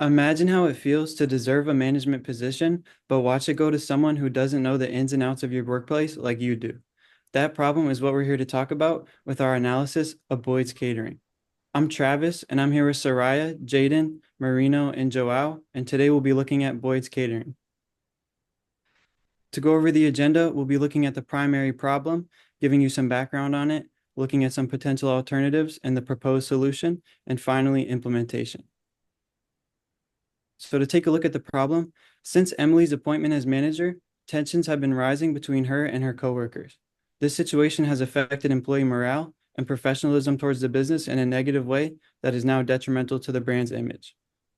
Imagine how it feels to deserve a management position, but watch it go to someone who doesn't know the ins and outs of your workplace like you do. That problem is what we're here to talk about with our analysis of Boyd's Catering. I'm Travis, and I'm here with Soraya, Jaden, Marino, and Joao, and today we'll be looking at Boyd's Catering. To go over the agenda, we'll be looking at the primary problem, giving you some background on it, looking at some potential alternatives and the proposed solution, and finally, implementation. So to take a look at the problem, since Emily's appointment as manager, tensions have been rising between her and her coworkers. This situation has affected employee morale and professionalism towards the business in a negative way that is now detrimental to the brand's image.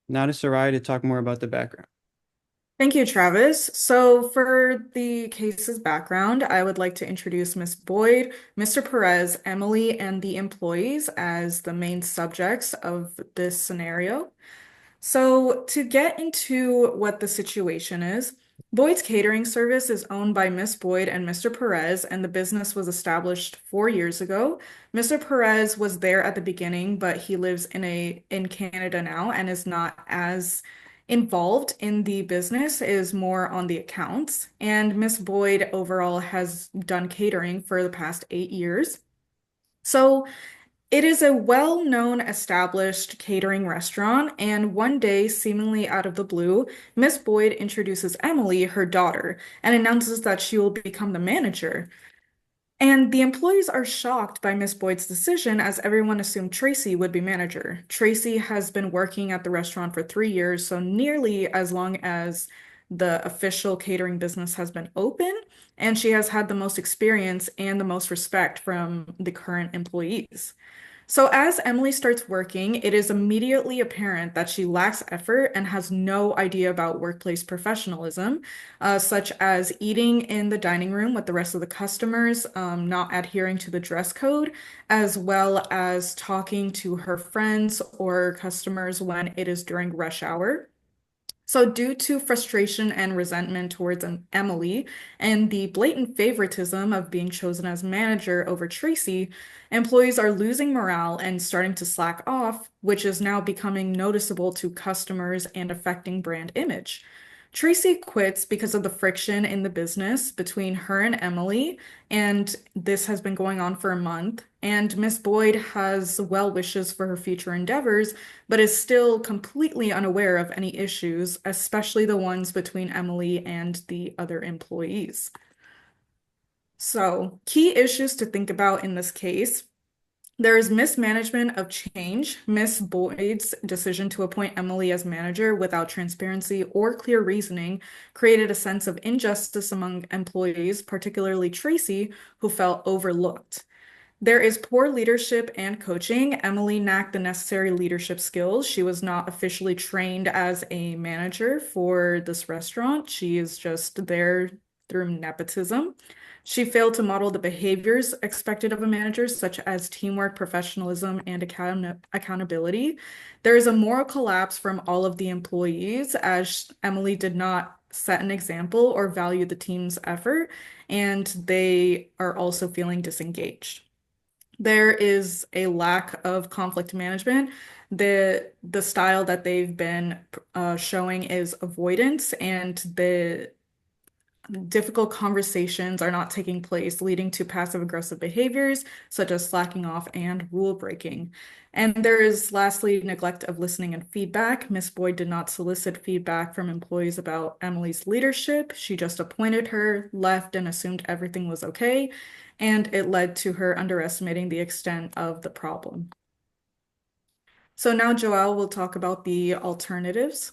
Now to Sarai to talk more about the background. Thank you, Travis. So, for the case's background, I would like to introduce Ms. Boyd, Mr. Perez, Emily, and the employees as the main subjects of this scenario. So, to get into what the situation is, Boyd's catering service is owned by Miss Boyd and Mr. Perez, and the business was established 4 years ago. Mr. Perez was there at the beginning, but he lives in Canada now and is not as involved in the business, is more on the accounts. And Miss Boyd overall has done catering for the past 8 years. So it is a well-known established catering restaurant, and one day, seemingly out of the blue, Miss Boyd introduces Emily, her daughter, and announces that she will become the manager. And the employees are shocked by Miss Boyd's decision as everyone assumed Tracy would be manager. Tracy has been working at the restaurant for 3 years, so nearly as long as the official catering business has been open, and she has had the most experience and the most respect from the current employees. So, as Emily starts working, it is immediately apparent that she lacks effort and has no idea about workplace professionalism, such as eating in the dining room with the rest of the customers, not adhering to the dress code, as well as talking to her friends or customers when it is during rush hour. So, due to frustration and resentment towards Emily and the blatant favoritism of being chosen as manager over Tracy, employees are losing morale and starting to slack off, which is now becoming noticeable to customers and affecting brand image. Tracy quits because of the friction in the business between her and Emily, and this has been going on for a month. And Miss Boyd has well wishes for her future endeavors, but is still completely unaware of any issues, especially the ones between Emily and the other employees. So, key issues to think about in this case. There is mismanagement of change. Miss Boyd's decision to appoint Emily as manager without transparency or clear reasoning created a sense of injustice among employees, particularly Tracy, who felt overlooked. There is poor leadership and coaching. Emily lacked the necessary leadership skills. She was not officially trained as a manager for this restaurant. She is just there through nepotism. She failed to model the behaviors expected of a manager, such as teamwork, professionalism, and accountability. There is a moral collapse from all of the employees, as Emily did not set an example or value the team's effort, and they are also feeling disengaged. There is a lack of conflict management. The style that they've been showing is avoidance, and the difficult conversations are not taking place, leading to passive aggressive behaviors such as slacking off and rule breaking. And there is lastly neglect of listening and feedback. Miss Boyd did not solicit feedback from employees about Emily's leadership. She just appointed her, left, and assumed everything was okay. And it led to her underestimating the extent of the problem. So now Joelle will talk about the alternatives.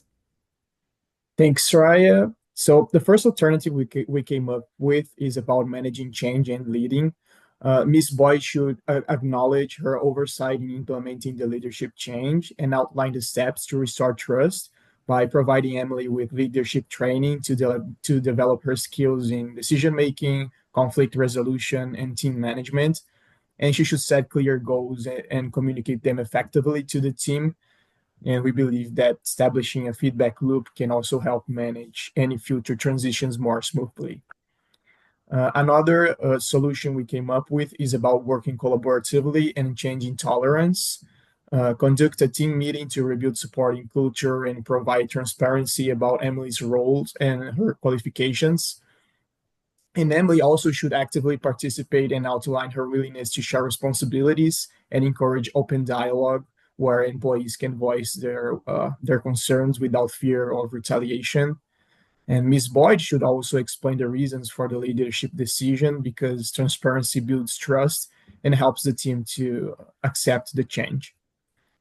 Thanks, Raya. So the first alternative we came up with is about managing change and leading. Ms. Boyd should acknowledge her oversight in implementing the leadership change and outline the steps to restore trust by providing Emily with leadership training to develop her skills in decision making, conflict resolution, and team management. And she should set clear goals and communicate them effectively to the team, and we believe that establishing a feedback loop can also help manage any future transitions more smoothly. Another solution we came up with is about working collaboratively and changing tolerance. conduct a team meeting to rebuild supporting culture and provide transparency about Emily's roles and her qualifications. And Emily also should actively participate and outline her willingness to share responsibilities and encourage open dialogue where employees can voice their concerns without fear of retaliation. And Ms. Boyd should also explain the reasons for the leadership decision because transparency builds trust and helps the team to accept the change.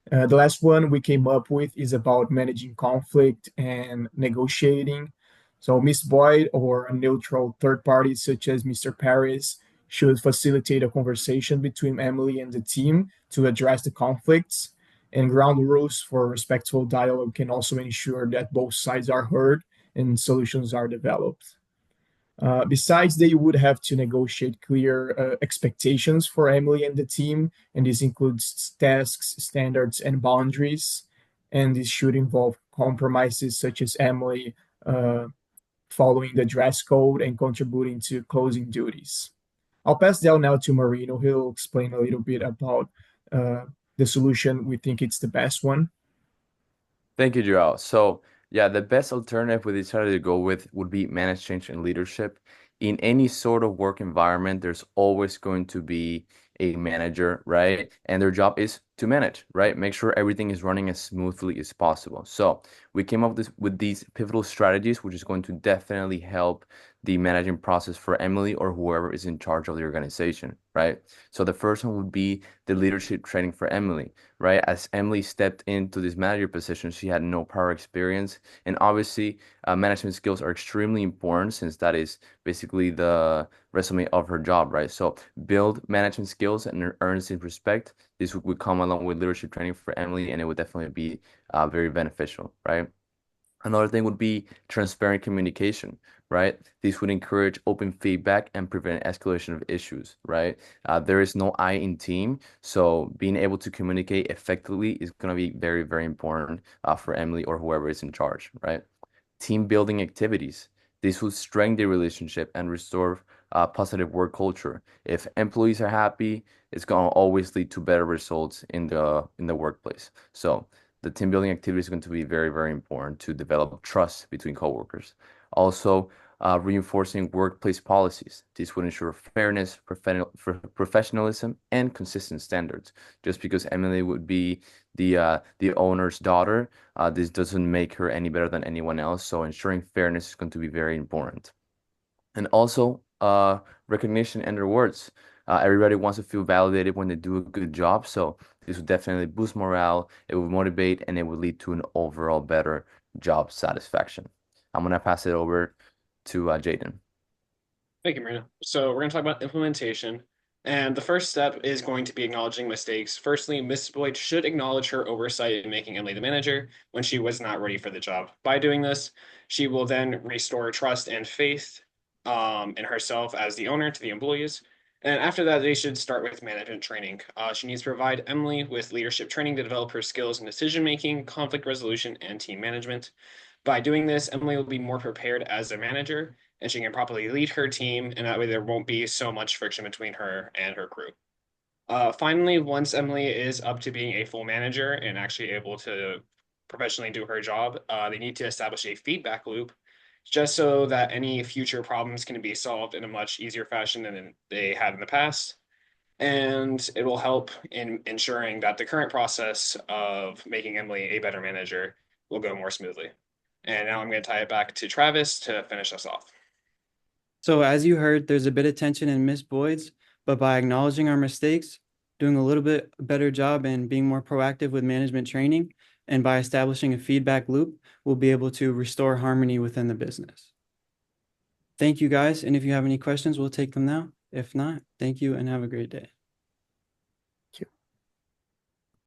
The last one we came up with is about managing conflict and negotiating. So Miss Boyd or a neutral third party such as Mr. Paris should facilitate a conversation between Emily and the team to address the conflicts. And ground rules for respectful dialogue can also ensure that both sides are heard and solutions are developed. Besides, they would have to negotiate clear expectations for Emily and the team, and this includes tasks, standards, and boundaries. And this should involve compromises such as Emily following the dress code and contributing to closing duties. I'll pass down now to Marino. He'll explain a little bit about uh, the solution. We think it's the best one. Thank you, Joel. So, yeah, the best alternative we decided to go with would be managed change and leadership. In any sort of work environment, there's always going to be a manager, right? And their job is to manage, right? Make sure everything is running as smoothly as possible. So, we came up with these pivotal strategies, which is going to definitely help the managing process for Emily or whoever is in charge of the organization, right? So, the first one would be the leadership training for Emily, right? As Emily stepped into this manager position, she had no prior experience. And obviously, management skills are extremely important since that is basically the resume of her job, right? So build management skills and earn some respect. This would come along with leadership training for Emily, and it would definitely be very beneficial, right? Another thing would be transparent communication, right? This would encourage open feedback and prevent escalation of issues, right? There is no I in team, so being able to communicate effectively is going to be very, very important for Emily or whoever is in charge, right? Team building activities. This will strengthen the relationship and restore positive work culture. If employees are happy, it's going to always lead to better results in the workplace. So the team building activity is going to be very, very important to develop trust between coworkers. Also, reinforcing workplace policies. This would ensure fairness, professionalism, and consistent standards. Just because Emily would be the owner's daughter, this doesn't make her any better than anyone else. So ensuring fairness is going to be very important. And also, recognition and rewards. Everybody wants to feel validated when they do a good job. So this would definitely boost morale, it would motivate, and it would lead to an overall better job satisfaction. I'm gonna pass it over to Jaden. Thank you, Marina. So we're going to talk about implementation. And the first step is going to be acknowledging mistakes. Firstly, Miss Boyd should acknowledge her oversight in making Emily the manager when she was not ready for the job. By doing this, she will then restore trust and faith in herself as the owner to the employees. And after that, they should start with management training. She needs to provide Emily with leadership training to develop her skills in decision making, conflict resolution, and team management. By doing this, Emily will be more prepared as a manager and she can properly lead her team, and that way there won't be so much friction between her and her crew. Finally, once Emily is up to being a full manager and actually able to professionally do her job, they need to establish a feedback loop just so that any future problems can be solved in a much easier fashion than they had in the past. And it will help in ensuring that the current process of making Emily a better manager will go more smoothly. And now I'm going to tie it back to Travis to finish us off. So as you heard, there's a bit of tension in Miss Boyd's, but by acknowledging our mistakes, doing a little bit better job and being more proactive with management training, and by establishing a feedback loop, we'll be able to restore harmony within the business. Thank you guys. And if you have any questions, we'll take them now. If not, thank you and have a great day.